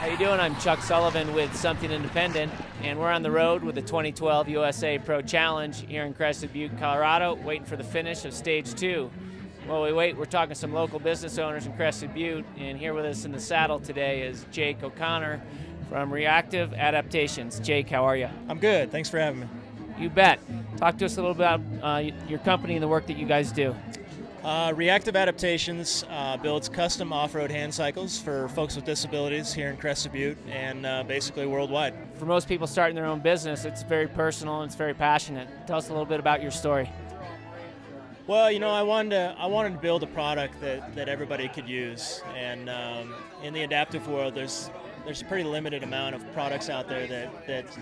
How you doing? I'm Chuck Sullivan with Something Independent, and we're on the road with the 2012 USA Pro Challenge here in Crested Butte, Colorado, waiting for the finish of Stage 2. While we wait, we're talking to some local business owners in Crested Butte, and here with us in the saddle today is Jake O'Connor from ReActive Adaptations. Jake, how are you? I'm good. Thanks for having me. You bet. Talk to us a little about your company and the work that you guys do. ReActive Adaptations builds custom off-road hand cycles for folks with disabilities here in Crested Butte and basically worldwide. For most people starting their own business, it's very personal and it's very passionate. Tell us a little bit about your story. Well, you know, I wanted to build a product that everybody could use, and in the adaptive world, there's a pretty limited amount of products out there that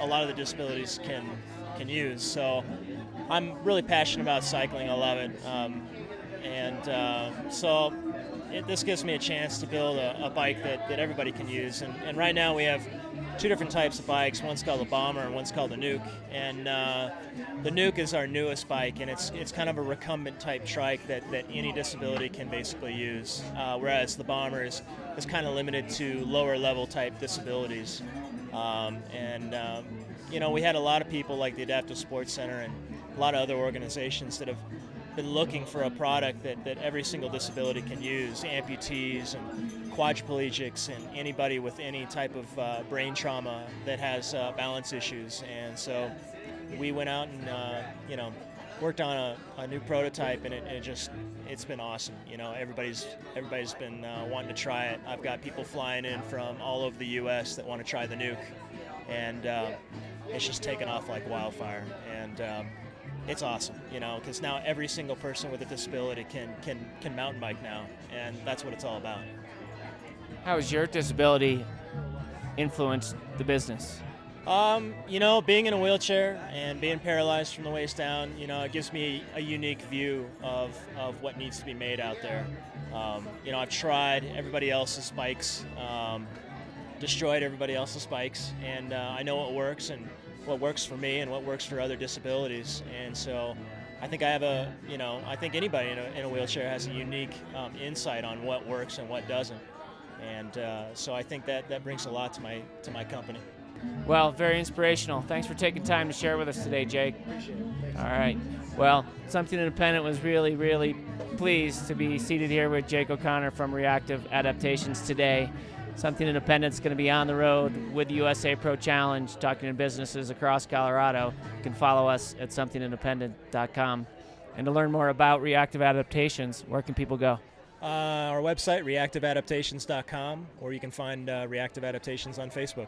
a lot of the disabilities can use. So I'm really passionate about cycling. I love it, so this gives me a chance to build a bike that everybody can use. And right now we have two different types of bikes. One's called a Bomber and one's called a Nuke. And the Nuke is our newest bike, and it's kind of a recumbent type trike that any disability can basically use, whereas the Bomber is kind of limited to lower level type disabilities. You know, we had a lot of people like the Adaptive Sports Center and a lot of other organizations that have been looking for a product that every single disability can use, amputees and quadriplegics and anybody with any type of brain trauma that has balance issues. And so we went out and you know, worked on a new prototype, and it's been awesome. You know, everybody's been wanting to try it. I've got people flying in from all over the U.S. that want to try the Nuke, and it's just taken off like wildfire. And it's awesome, you know, because now every single person with a disability can mountain bike now, and that's what it's all about. How has your disability influenced the business? You know, being in a wheelchair and being paralyzed from the waist down, you know, it gives me a unique view of what needs to be made out there. You know, I've tried everybody else's bikes, destroyed everybody else's bikes, and I know what works and what works for me and what works for other disabilities. And so I think I think anybody in a wheelchair has a unique insight on what works and what doesn't. And so I think that brings a lot to my company. Well, very inspirational. Thanks for taking time to share with us today, Jake. Appreciate it. All right. Well, Something Independent was really, really pleased to be seated here with Jake O'Connor from ReActive Adaptations today. Something Independent's going to be on the road with the USA Pro Challenge, talking to businesses across Colorado. You can follow us at somethingindependent.com. And to learn more about ReActive Adaptations, where can people go? Our website, reactiveadaptations.com, or you can find ReActive Adaptations on Facebook.